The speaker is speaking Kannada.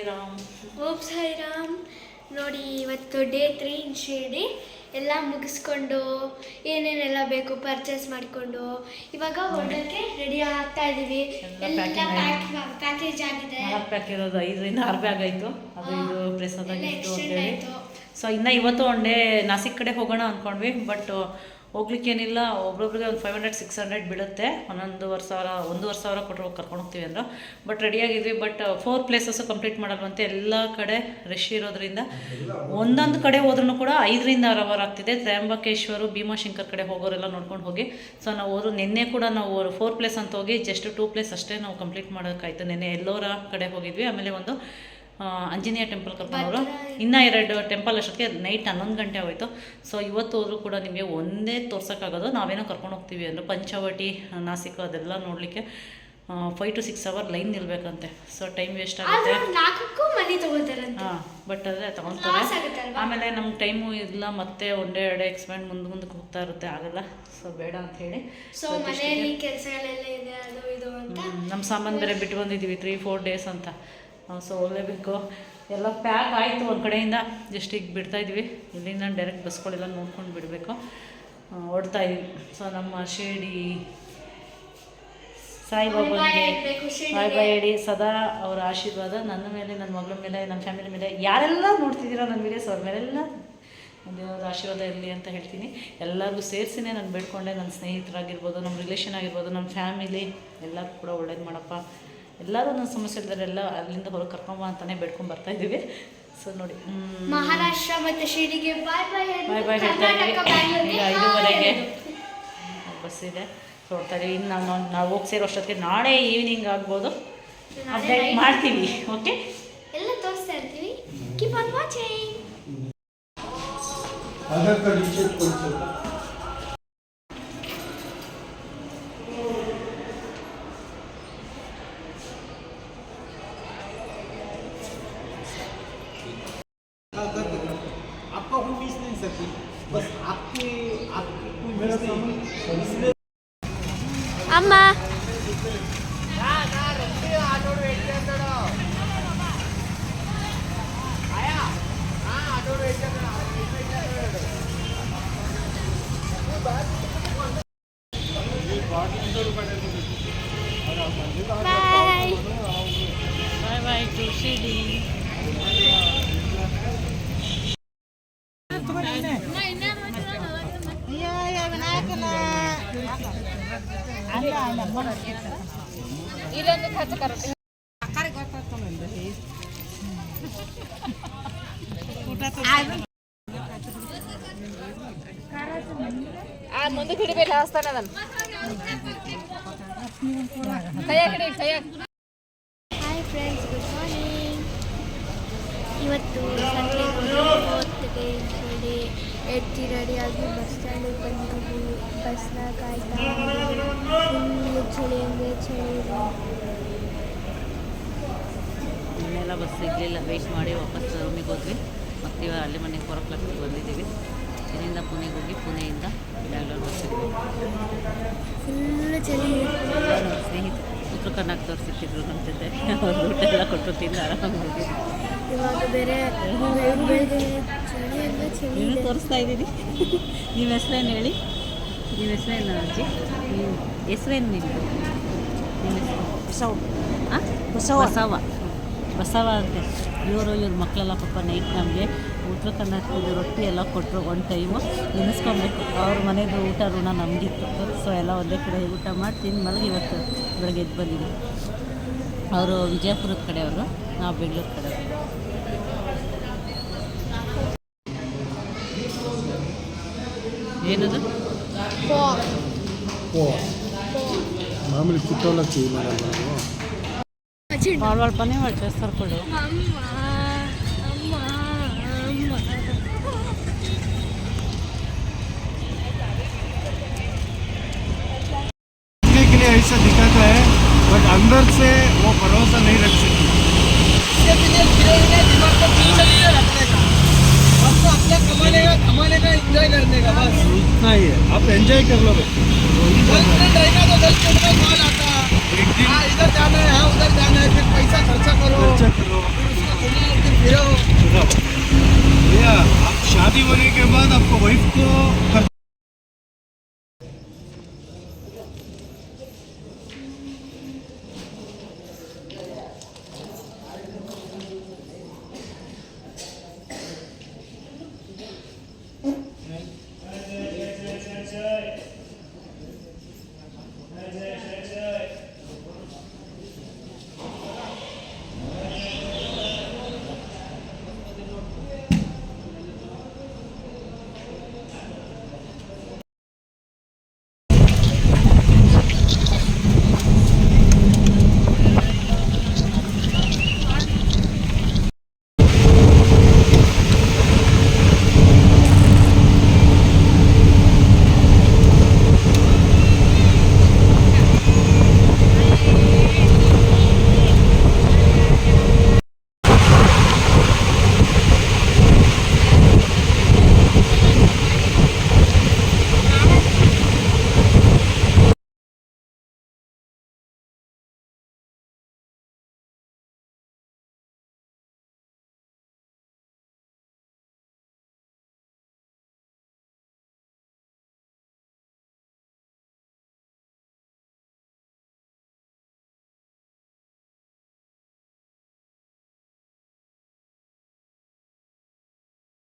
ಸಾಯಿರಾಮ್. ಓಂ ಸಾಯಿರಾಮ್. ನೋಡಿ ಇವತ್ತು ಡೇ 3 ಇನ್ ಶಿರ್ಡಿ ಎಲ್ಲ ಮುಗಿಸ್ಕೊಂಡು ಏನೇನೆಲ್ಲ ಬೇಕು ಪರ್ಚೇಸ್ ಮಾಡಿಕೊಂಡು ಇವಾಗ ಹೊರಡೋಕ್ಕೆ ರೆಡಿ ಆಗ್ತಾ ಇದ್ದೀವಿ. ಎಲ್ಲ ಪ್ಯಾಕೇಜ್ ಆಗಿದೆ. 4 ಪ್ಯಾಕ್ ಇರೋದು 5ರಿಂದ 6 ಬ್ಯಾಗ್ ಆಯಿತು. ಅದು ಇದು ಪ್ರಸಾದ ಗಿಫ್ಟು ಅಂತೇಳಿ. ಸೊ ಇನ್ನು ಇವತ್ತು ಒನ್ ಡೇ ನಾಸಿಕ್ ಕಡೆ ಹೋಗೋಣ ಅಂದ್ಕೊಂಡ್ವಿ. ಬಟ್ ಹೋಗ್ಲಿಕ್ಕೇನಿಲ್ಲ, ಒಬ್ರೊಬ್ರಿಗೆ ಒಂದು 500-600 ಬೀಳುತ್ತೆ. 1,500 ಕೊಟ್ಟರು ಕರ್ಕೊಂಡು ಹೋಗ್ತೀವಿ ಅಂದರು. ಬಟ್ ರೆಡಿಯಾಗಿದ್ವಿ. ಬಟ್ 4 ಪ್ಲೇಸಸ್ಸು ಕಂಪ್ಲೀಟ್ ಮಾಡಲ್ವಂತೆ. ಎಲ್ಲ ಕಡೆ ರಶ್ ಇರೋದ್ರಿಂದ ಒಂದೊಂದು ಕಡೆ ಹೋದ್ರೂ ಕೂಡ 5ರಿಂದ 6 ಅವರ್ ಆಗ್ತಿದೆ. ತ್ರಯಂಬಕೇಶ್ವರ ಭೀಮಾಶಂಕರ್ ಕಡೆ ಹೋಗೋರೆಲ್ಲ ನೋಡ್ಕೊಂಡು ಹೋಗಿ. ಸೊ ನಾವು ಹೋದ್ರು ನಿನ್ನೆ ಕೂಡ ನಾವು 4 ಪ್ಲೇಸ್ ಅಂತ ಹೋಗಿ ಜಸ್ಟ್ 2 ಪ್ಲೇಸ್ ಅಷ್ಟೇ ನಾವು ಕಂಪ್ಲೀಟ್ ಮಾಡೋಕ್ಕಾಯ್ತು. ನಿನ್ನೆ ಎಲ್ಲೋರ ಕಡೆ ಹೋಗಿದ್ವಿ. ಆಮೇಲೆ ಒಂದು ಆಂಜನೇಯ ಟೆಂಪಲ್ ಕರ್ಕೊಂಡವರು. ಇನ್ನೂ 2 ಟೆಂಪಲ್ ಅಷ್ಟೊತ್ತಿಗೆ ನೈಟ್ 11 ಗಂಟೆ ಆಗೋಯ್ತು. ಸೊ ಇವತ್ತು ಹೋದರೂ ಕೂಡ ನಿಮಗೆ ಒಂದೇ ತೋರ್ಸೋಕ್ಕಾಗೋದು. ನಾವೇನೋ ಕರ್ಕೊಂಡು ಹೋಗ್ತೀವಿ ಅಂದರೆ ಪಂಚವಟಿ, ನಾಸಿಕ್ ಅದೆಲ್ಲ ನೋಡಲಿಕ್ಕೆ 5 to 6 ಅವರ್ ಲೈನ್ ನಿಲ್ಬೇಕಂತೆ. ಸೊ ಟೈಮ್ ವೇಸ್ಟ್ ಆಗುತ್ತೆ. ಹಾಂ, ಬಟ್ ಅದೇ ತೊಗೊಳ್ತಾರೆ. ಆಮೇಲೆ ನಮ್ಗೆ ಟೈಮು ಇಲ್ಲ, ಮತ್ತೆ ಒಂದೇ 2 ಎಕ್ಸ್ಪೆಂಡ್ ಮುಂದಕ್ಕೆ ಹೋಗ್ತಾ ಇರುತ್ತೆ, ಆಗಲ್ಲ. ಸೊ ಬೇಡ ಅಂತ ಹೇಳಿ ನಮ್ಮ ಸಾಮಾನು ಬೇರೆ ಬಿಟ್ಟು ಬಂದಿದ್ದೀವಿ 3-4 ಡೇಸ್ ಅಂತ. ಸೊ ಹೋಗಲೇಬೇಕು. ಎಲ್ಲ ಪ್ಯಾಕ್ ಆಯಿತು ಒಂದು ಕಡೆಯಿಂದ. ಜಸ್ಟ್ ಈಗ ಬಿಡ್ತಾಯಿದ್ವಿ. ಇಲ್ಲಿಂದ ಡೈರೆಕ್ಟ್ ಬಸ್ಗಳೆಲ್ಲ ನೋಡ್ಕೊಂಡು ಬಿಡಬೇಕು. ಓಡ್ತಾಯಿದ್ವಿ. ಸೊ ನಮ್ಮ ಶಿರ್ಡಿ ಸಾಯಿಬಾಬಾಗೆ ಬಾಯ್ ಬಾಯ್ ಹೇಳಿ. ಸದಾ ಅವರ ಆಶೀರ್ವಾದ ನನ್ನ ಮೇಲೆ, ನನ್ನ ಮಗಳ ಮೇಲೆ, ನನ್ನ ಫ್ಯಾಮಿಲಿ ಮೇಲೆ, ಯಾರೆಲ್ಲ ನೋಡ್ತಿದ್ದೀರೋ ನನ್ನ ವೀಡಿಯೋಸ್ ಅವ್ರ ಮೇಲೆಲ್ಲ ದೇವರ ಆಶೀರ್ವಾದ ಇರಲಿ ಅಂತ ಹೇಳ್ತೀನಿ. ಎಲ್ಲರಿಗೂ ಸೇರಿಸಿನೇ ನಾನು ಬೇಡ್ಕೊಂಡೆ. ನನ್ನ ಸ್ನೇಹಿತರಾಗಿರ್ಬೋದು, ನಮ್ಮ ರಿಲೇಷನ್ ಆಗಿರ್ಬೋದು, ನಮ್ಮ ಫ್ಯಾಮಿಲಿ ಎಲ್ಲರಿಗೂ ಕೂಡ ಒಳ್ಳೇದು ಮಾಡಪ್ಪ. ಎಲ್ಲರೂ ನನ್ನ ಸಮಸ್ಯೆ ಇದ್ದಾರೆಲ್ಲ ಅಲ್ಲಿಂದ ಹೊರಗೆ ಕರ್ಕೊಂಬ ಅಂತಲೇ ಬೇಡ್ಕೊಂಡು ಬರ್ತಾಯಿದ್ದೀವಿ. ಸೊ ನೋಡಿ, ಮಹಾರಾಷ್ಟ್ರ ಮತ್ತು ಶಿರ್ಡಿಗೆ ಬಾಯ್ ಬಾಯ್ ಹೇಳ್ತಾ ಇದ್ದೀವಿ. ಈಗ 5:30ಗೆ ಬಸ್ ಇದೆ. ಸೊ ಹೋಗ್ತಾರೆ. ಇನ್ನು ನಾವು ಹೋಗಿ ಸೇರೋ ಅಷ್ಟೊತ್ತಿಗೆ ನಾಳೆ ಈವ್ನಿಂಗ್ ಆಗ್ಬೋದು. ಅಪ್ಡೇಟ್ ಮಾಡ್ತೀವಿ. ಓಕೆ, ಎಲ್ಲ ತೋರಿಸ್ತಾ ಇರ್ತೀವಿ. Keep on watching. आपका कोई मिस नहीं सकती, बस आपके कोई मिस नहीं. ಅಮ್ಮ ಬಾಯ್ ಬಾಯ್ ಟು ಶಿರ್ಡಿ. ಇಲ್ಲೊಂದು ಖರ್ಚು ಕರೆಕ್ಟ್ ಮುಂದಕ್ಕೆ ಹಿಡಿಬೇಕು. ಹಾಸ್ತಾನೆ ಅದನ್ನು ಕೈಯಾಗ ಹಿಡಿ, ಕೈಯಾಗ. Hi friends, good morning. ಇವತ್ತು ಸಂಡೇ ಹೋಗ್ತಿದೆ ಶಿರ್ಡಿ. ಎದ್ದು ರೆಡಿಯಾಗಿ ಬಸ್ ಸ್ಟ್ಯಾಂಡಿಗೆ ಬಂದಿದ್ದೀವಿ. ಬಸ್ನ ಕಾಯ್ತಾ ಫುಲ್ಲು ಚಳಿ ಅಂದರೆ ಚಳಿ ಇದೆ. ಇನ್ನೆಲ್ಲ ಬಸ್ ಸಿಗಲಿಲ್ಲ. ವೆಯ್ಟ್ ಮಾಡಿ ವಾಪಸ್ ರೂಮಿಗೆ ಹೋದ್ವಿ. ಮತ್ತು ಇವಾಗ ಅಲ್ಲಿ ಮನೆಗೆ 4 o'clock ಬಂದಿದ್ದೀವಿ. ಇಲ್ಲಿಂದ ಪುಣೆಗೆ ಹೋಗಿ ಪುಣೆಯಿಂದ ಬ್ಯಾಂಗ್ಳೂರು ಬಸ್ ಸಿಗ್ತೀವಿ. ಫುಲ್ಲು ಚಳಿ ಇದೆ. ಸ್ನೇಹಿತರು ಉತ್ತರ ಕರ್ನಾಟಕದವ್ರು ಸಿಕ್ಕಿದ್ರು ನಮ್ಮ ಜೊತೆ. ಅವ್ರು ಊಟ ಎಲ್ಲ ಕೊಟ್ಟು ತಿಂದು ಆರಾಮಾಗಿ ಹೋಗಿ. ಇವಾಗ ಬೇರೆ ಬೆಳಗ್ಗೆ ಚಳಿ ಅಂದರೆ ಚಳಿ ನೀನು ಇದೆ. ತೋರಿಸ್ತಾ ಇದ್ದೀನಿ. ನಿಮ್ಮ ಹೆಸ್ರೇನು ಹೇಳಿ? ನಿಮ್ಮ ಹೆಸ್ರೇನು ಅಜ್ಜಿ? ನೀವು ಹೆಸ್ರೇನು ನಿಮ್ಮದು? ನಿಮ್ಮ ಹೆಸರು ಬಸವ. ಹಾಂ, ಬಸವ. ಬಸವ ಅಂತೆ. ಇವ್ರ ಮಕ್ಕಳೆಲ್ಲ ಪಾಪ ನೈಟ್ ನಮಗೆ ಉತ್ತರ ಕರ್ನಾಟಕದ ರೊಟ್ಟಿ ಎಲ್ಲ ಕೊಟ್ಟರು. ಒಂದು ಟೈಮು ನೆನೆಸ್ಕೊಬೇಕು. ಅವ್ರ ಮನೆಯದು ಊಟ ಋಣ ನಮಗಿತ್ತು. ಸೊ ಎಲ್ಲ ಒಂದೇ ಕಡೆ ಊಟ ಮಾಡಿ ತಿಂದು ಮಲಗಿ ಇವತ್ತು ಬೆಳಗ್ಗೆ ಎದ್ದು ಬಂದಿದ್ದೀವಿ. ಅವರು ವಿಜಯಪುರದ ಕಡೆಯವರು, ನಾವು ಬೆಂಗಳೂರು ಕಡೆಯವರು. ಏನದು? మామూలు కుట్టోళ్ళ చేయలేదు. వాళ్ళ పని వాళ్ళు చేస్తారు కూడా. के लिए ऐसा दिखाता है, बट अंदर से वो भरोसा नहीं रख सकती. कमाने का एंजॉय करने का बस इतना ही है. आप एंजॉय कर लो. गर्लफ्रेंड रहेगा तो गर्लफ्रेंड